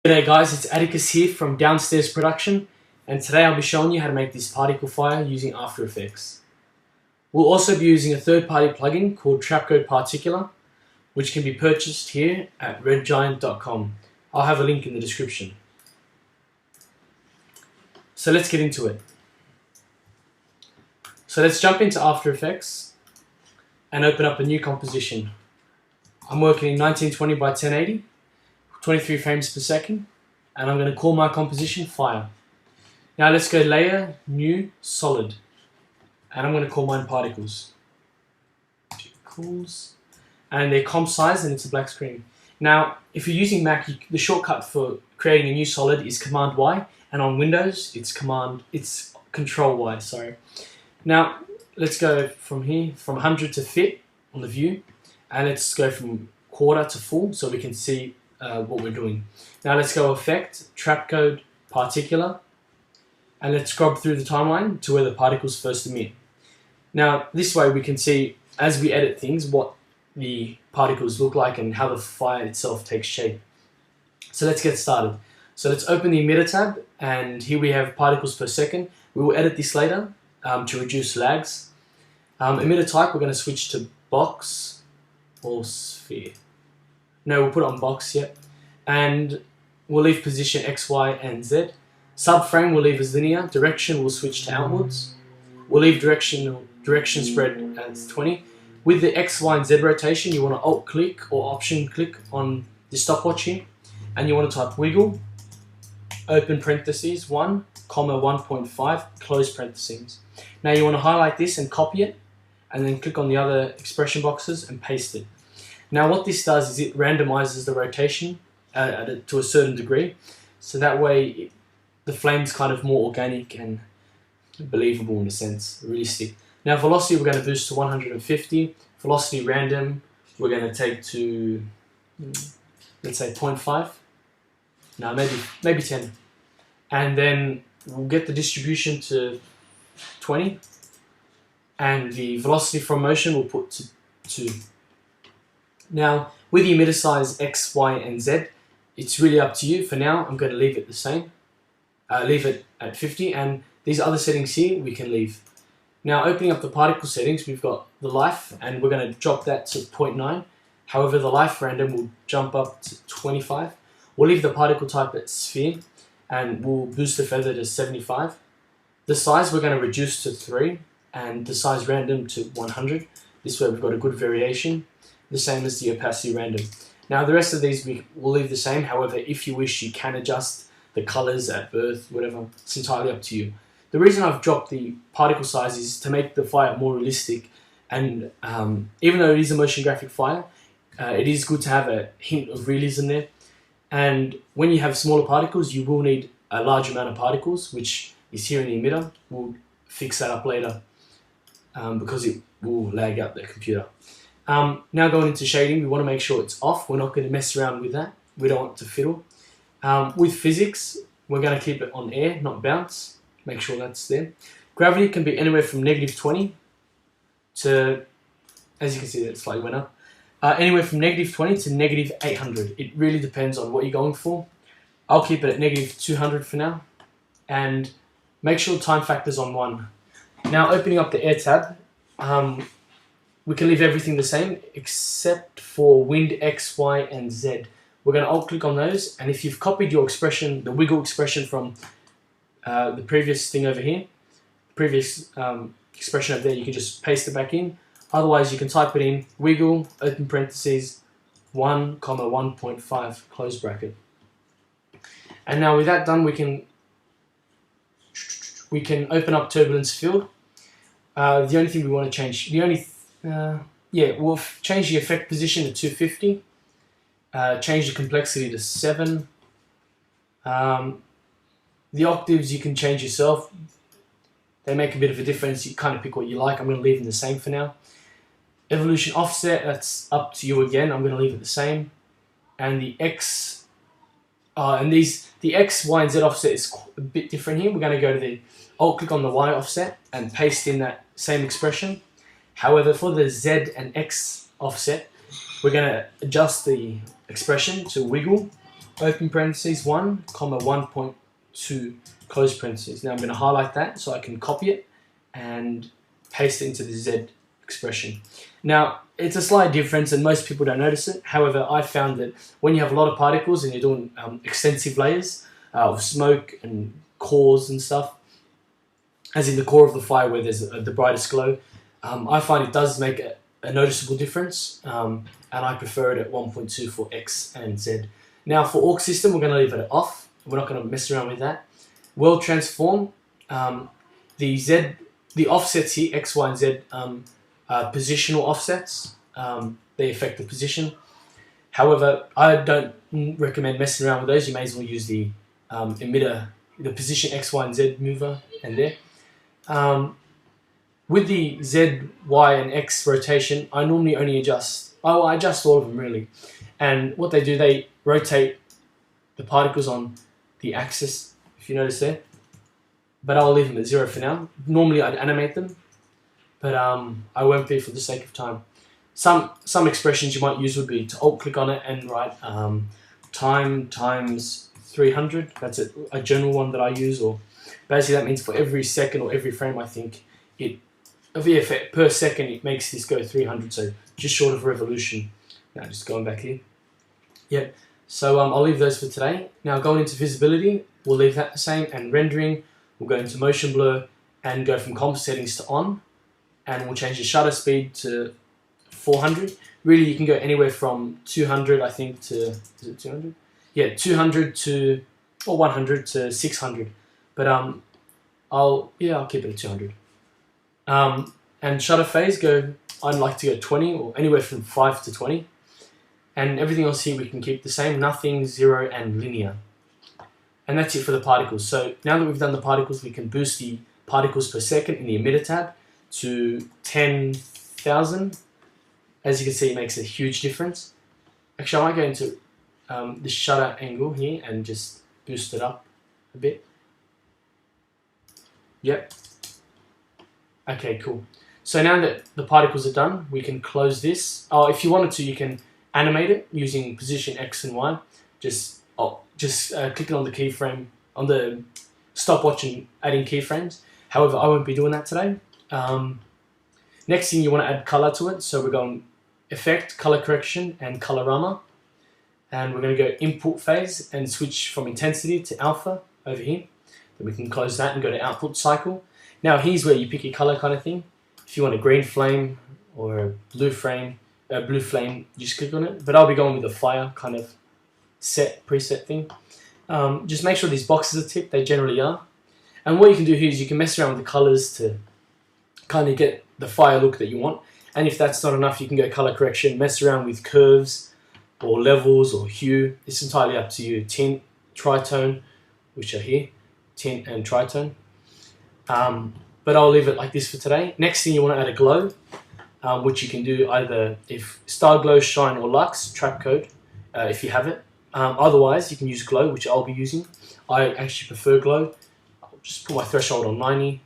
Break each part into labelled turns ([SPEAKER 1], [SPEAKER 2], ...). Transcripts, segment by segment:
[SPEAKER 1] G'day guys, it's Atticus here from Downstairs Production, and today I'll be showing you how to make this particle fire using After Effects. We'll also be using a third-party plugin called Trapcode Particular, which can be purchased here at redgiant.com. I'll have a link in the description. So let's get into it. So let's jump into After Effects and open up a new composition. I'm working in 1920 by 1080. 23 frames per second, and I'm going to call my composition Fire. Now let's go Layer, New, Solid, and I'm going to call mine Particles. And their comp size, and it's a black screen. Now if you're using Mac, the shortcut for creating a new solid is Command Y, and on Windows it's Control Y. Sorry. Now let's go from here, from 100 to fit on the view, and let's go from quarter to full so we can see what we're doing. Now let's go Effect, Trapcode, Particular, and let's scrub through the timeline to where the particles first emit. Now this way we can see, as we edit things, what the particles look like and how the fire itself takes shape. So let's get started. So let's open the emitter tab, and here we have particles per second. We will edit this later to reduce lags. Emitter type, we're going to switch to box or sphere. No, we'll put it on box, yet. And we'll leave position X, Y, and Z. Subframe we'll leave as linear. Direction we'll switch to outwards. We'll leave direction spread as 20. With the X, Y, and Z rotation, you want to Alt click or Option click on the stopwatch here, and you want to type wiggle, open parentheses 1, 1.5, close parentheses. Now you want to highlight this and copy it, and then click on the other expression boxes and paste it. Now what this does is it randomizes the rotation to a certain degree, so that way the flame's kind of more organic and believable in a sense, realistic. Now velocity we're going to boost to 150, velocity random we're going to take to, let's say 0.5, no maybe 10, and then we'll get the distribution to 20, and the velocity from motion we'll put to 2. Now, with the emitter size X, Y, and Z, it's really up to you. For now, I'm going to leave it the same. Leave it at 50, and these other settings here, we can leave. Now, opening up the particle settings, we've got the life, and we're going to drop that to 0.9. However, the life random will jump up to 25. We'll leave the particle type at sphere, and we'll boost the feather to 75. The size we're going to reduce to 3, and the size random to 100. This way we've got a good variation. The same as the opacity random. Now the rest of these we will leave the same. However, if you wish, you can adjust the colors at birth, whatever. It's entirely up to you. The reason I've dropped the particle size is to make the fire more realistic, and even though it is a motion graphic fire, it is good to have a hint of realism there. And when you have smaller particles, you will need a large amount of particles, which is here in the emitter. We'll fix that up later because it will lag out the computer. Now going into shading, we want to make sure it's off. We're not going to mess around with that. We don't want to fiddle. With physics, we're going to keep it on air, not bounce. Make sure that's there. Gravity can be anywhere from -20 to, as you can see, that slightly went up. Anywhere from -20 to -800. It really depends on what you're going for. I'll keep it at -200 for now. And make sure time factor's on 1. Now opening up the air tab, we can leave everything the same except for wind X, Y, and Z. We're going to alt click on those, and if you've copied your expression, the wiggle expression from the previous thing over here, previous expression over there, you can just paste it back in. Otherwise you can type it in, wiggle, open parentheses, 1, 1.5, close bracket. And now with that done, we can open up turbulence field. The only thing we want to change, we'll change the effect position to 250, change the complexity to 7. The octaves you can change yourself. They make a bit of a difference. You kind of pick what you like. I'm going to leave them the same for now. Evolution offset, that's up to you again. I'm going to leave it the same. And the X, the X, Y, and Z offset is a bit different here. We're going to go to the alt click on the Y offset and paste in that same expression. However, for the Z and X offset, we're going to adjust the expression to wiggle open parentheses 1, comma 1.2, close parentheses. Now I'm going to highlight that so I can copy it and paste it into the Z expression. Now, it's a slight difference and most people don't notice it. However, I found that when you have a lot of particles and you're doing extensive layers of smoke and cores and stuff, as in the core of the fire where there's the brightest glow, I find it does make a noticeable difference, and I prefer it at 1.2 for X and Z. Now for Orc system, we're going to leave it off. We're not going to mess around with that. World transform, the offsets here, X, Y, and Z, positional offsets. They affect the position. However, I don't recommend messing around with those. You may as well use the emitter, the position X, Y, and Z mover, and there. With the Z, Y, and X rotation, I normally only adjust, I adjust all of them really. And what they do, they rotate the particles on the axis, if you notice there. But I'll leave them at 0 for now. Normally I'd animate them, but I won't be for the sake of time. Some expressions you might use would be to alt-click on it and write time times 300. That's a general one that I use, or basically that means for every second or every frame, I think per second it makes this go 300, so just short of revolution. Now just going back here. Yep. So I'll leave those for today. Now going into visibility, we'll leave that the same, and rendering, we'll go into motion blur and go from comp settings to on, and we'll change the shutter speed to 400. Really, you can go anywhere from 200, I think, to, is it 200? Yeah, 200 to, or 100 to 600. But I'll keep it at 200. And shutter phase, I'd like to go 20, or anywhere from 5 to 20. And everything else here we can keep the same, nothing, 0, and linear. And that's it for the particles. So now that we've done the particles, we can boost the particles per second in the emitter tab to 10,000. As you can see, it makes a huge difference. Actually, I might go into the shutter angle here and just boost it up a bit. Yep. Okay, cool. So now that the particles are done, we can close this. Oh, if you wanted to, you can animate it using position X and Y. Just clicking on the keyframe, on the stopwatch and adding keyframes. However, I won't be doing that today. Next thing, you want to add color to it. So we're going Effect, Color Correction, and Colorama. And we're going to go Input Phase and switch from Intensity to Alpha over here. Then we can close that and go to Output Cycle. Now here's where you pick your color kind of thing. If you want a green flame or a blue flame, you just click on it. But I'll be going with a fire kind of preset thing. Just make sure these boxes are ticked. They generally are. And what you can do here is you can mess around with the colors to kind of get the fire look that you want. And if that's not enough, you can go color correction, mess around with curves or levels or hue. It's entirely up to you. Tint, tritone, which are here, tint and tritone. But I'll leave it like this for today. Next thing, you want to add a glow, which you can do either if Star Glow, Shine, or Lux, trap code, if you have it. Otherwise, you can use glow, which I'll be using. I actually prefer glow. I'll just put my threshold on 90,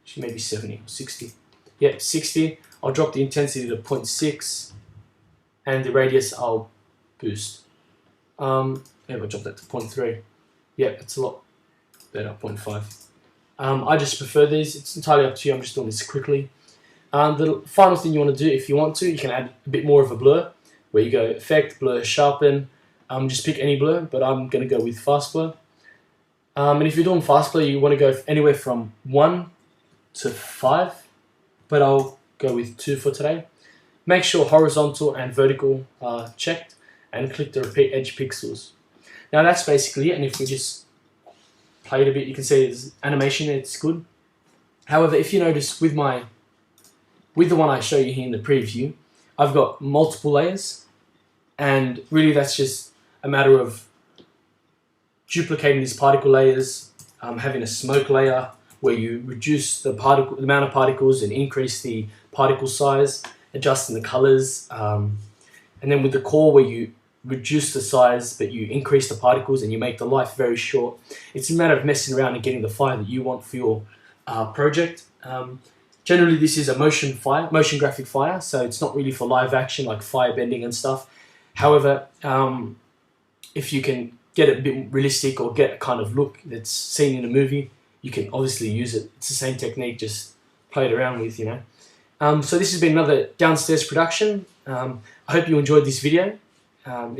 [SPEAKER 1] actually maybe 70 or 60. Yep, 60. I'll drop the intensity to 0.6, and the radius I'll boost. Maybe I'll drop that to 0.3. Yep, it's a lot better, 0.5. I just prefer these. It's entirely up to you. I'm just doing this quickly. The final thing you want to do, if you want to, you can add a bit more of a blur, where you go Effect, Blur, Sharpen. Just pick any blur, but I'm going to go with Fast Blur. And if you're doing Fast Blur, you want to go anywhere from 1 to 5, but I'll go with 2 for today. Make sure horizontal and vertical are checked, and click the Repeat Edge Pixels. Now that's basically it, and if we just play it a bit, you can see there's animation, it's good. However, if you notice with the one I show you here in the preview, I've got multiple layers, and really that's just a matter of duplicating these particle layers, having a smoke layer where you reduce the amount of particles and increase the particle size, adjusting the colors, and then with the core where you reduce the size but you increase the particles and you make the life very short. It's a matter of messing around and getting the fire that you want for your project. Generally this is a motion graphic fire, so it's not really for live action like fire bending and stuff. However, if you can get it a bit realistic or get a kind of look that's seen in a movie, you can obviously use it. It's the same technique, just play it around with, you know. So this has been another downstairs production. I hope you enjoyed this video.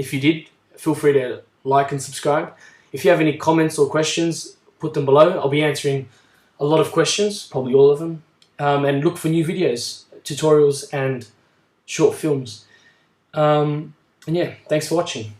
[SPEAKER 1] If you did, feel free to like and subscribe. If you have any comments or questions, put them below. I'll be answering a lot of questions, probably all of them. And look for new videos, tutorials and short films. And yeah, thanks for watching.